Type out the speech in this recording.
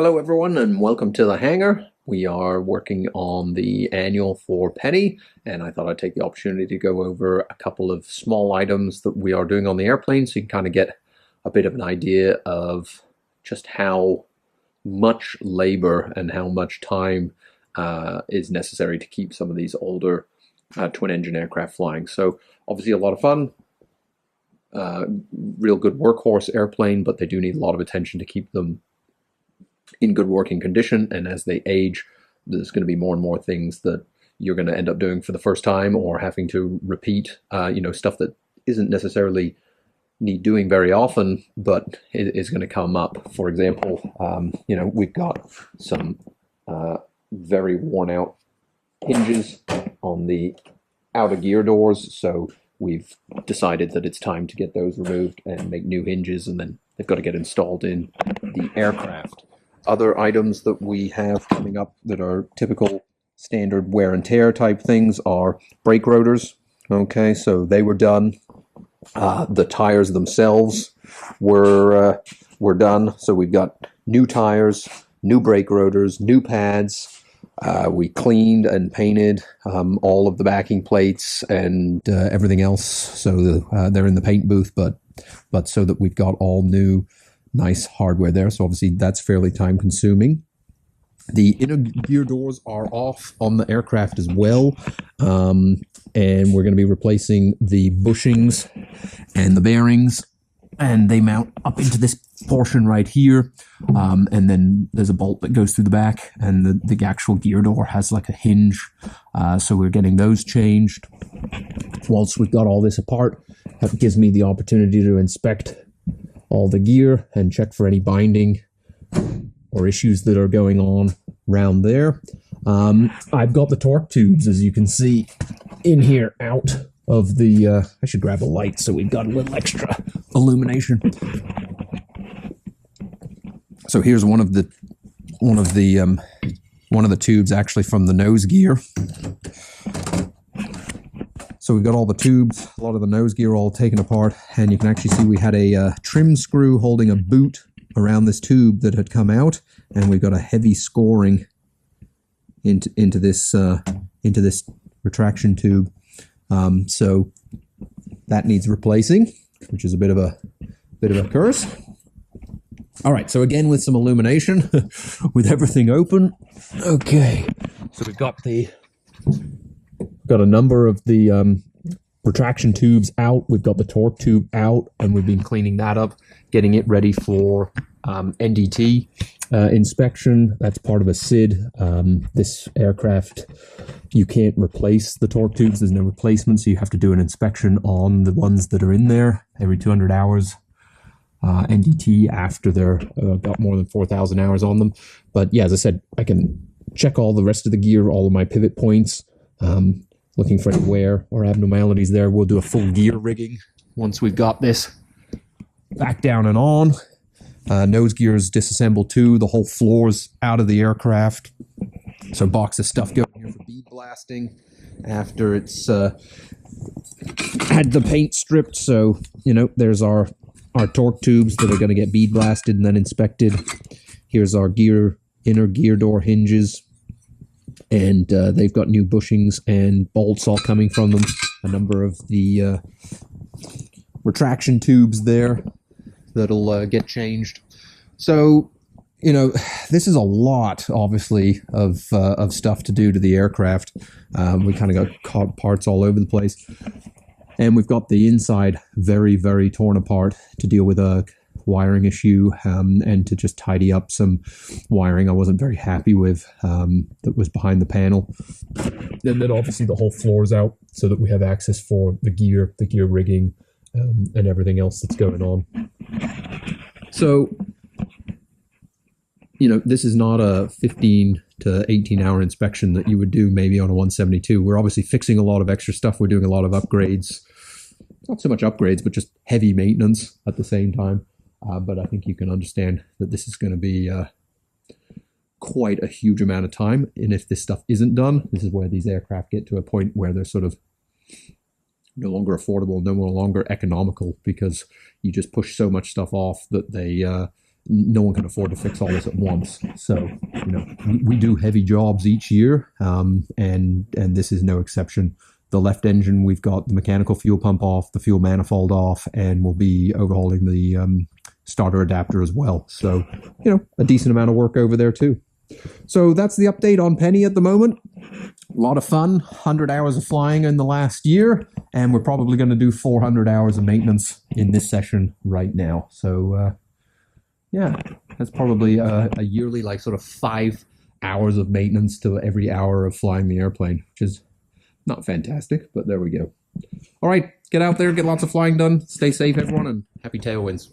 Hello everyone and welcome to the hangar. We are working on the annual for Penny, and I thought I'd take the opportunity to go over a couple of small items that we are doing on the airplane so you can kind of get a bit of an idea of just how much labor and how much time is necessary to keep some of these older twin engine aircraft flying. So obviously a lot of fun, real good workhorse airplane, but they do need a lot of attention to keep them in good working condition, and as they age there's going to be more and more things that you're going to end up doing for the first time or having to repeat, stuff that isn't necessarily need doing very often but is going to come up. For example, we've got some very worn out hinges on the outer gear doors, so we've decided that it's time to get those removed and make new hinges, and then they've got to get installed in the aircraft. Other items that we have coming up that are typical standard wear and tear type things are brake rotors. Okay, so they were done. The tires themselves were done. So we've got new tires, new brake rotors, new pads. We cleaned and painted all of the backing plates and everything else. So they're in the paint booth, but so that we've got all new nice hardware there, so obviously that's fairly time consuming. The inner gear doors are off on the aircraft as well, and we're going to be replacing the bushings and the bearings, and they mount up into this portion right here, and then there's a bolt that goes through the back, and the actual gear door has like a hinge, so we're getting those changed. Once we've got all this apart, that gives me the opportunity to inspect all the gear and check for any binding or issues that are going on around there. I've got the torque tubes, as you can see, in here out of the I should grab a light so we've got a little extra illumination. So here's one of the tubes actually from the nose gear. So we've got all the tubes, a lot of the nose gear all taken apart, and you can actually see we had a trim screw holding a boot around this tube that had come out, and we've got a heavy scoring into this retraction tube. So that needs replacing, which is a bit of a curse. All right, so again with some illumination, with everything open. Okay, so we've got a number of the retraction tubes out. We've got the torque tube out, and we've been cleaning that up, getting it ready for NDT inspection. That's part of a SID. This aircraft, you can't replace the torque tubes. There's no replacement, so you have to do an inspection on the ones that are in there every 200 hours. NDT after they're got more than 4,000 hours on them. But yeah, as I said, I can check all the rest of the gear, all of my pivot points, looking for any wear or abnormalities there. We'll do a full gear rigging once we've got this back down and on. Nose gears disassembled too. The whole floor's out of the aircraft. So box of stuff going here for bead blasting after it's had the paint stripped. So, there's our torque tubes that are going to get bead blasted and then inspected. Here's our inner gear door hinges. And they've got new bushings and bolts all coming from them. A number of the retraction tubes there that'll get changed. So, this is a lot, obviously, of stuff to do to the aircraft. We kind of got parts all over the place. And we've got the inside very, very torn apart to deal with a wiring issue, and to just tidy up some wiring I wasn't very happy with that was behind the panel. And then obviously the whole floor is out so that we have access for the gear rigging, and everything else that's going on. So, this is not a 15 to 18 hour inspection that you would do maybe on a 172. We're obviously fixing a lot of extra stuff. We're doing a lot of upgrades. Not so much upgrades, but just heavy maintenance at the same time. But I think you can understand that this is going to be quite a huge amount of time. And if this stuff isn't done, this is where these aircraft get to a point where they're sort of no longer affordable, no longer economical, because you just push so much stuff off that they no one can afford to fix all this at once. So, you know, we do heavy jobs each year, and this is no exception. The left engine, we've got the mechanical fuel pump off, the fuel manifold off, and we'll be overhauling the starter adapter as well. So, you know, a decent amount of work over there too. So that's the update on Penny at the moment. A lot of fun, 100 hours of flying in the last year, and we're probably going to do 400 hours of maintenance in this session right now. So, yeah, that's probably a yearly, like, sort of 5 hours of maintenance to every hour of flying the airplane, which is not fantastic, but there we go. All right, get out there, get lots of flying done. Stay safe, everyone, and happy tailwinds.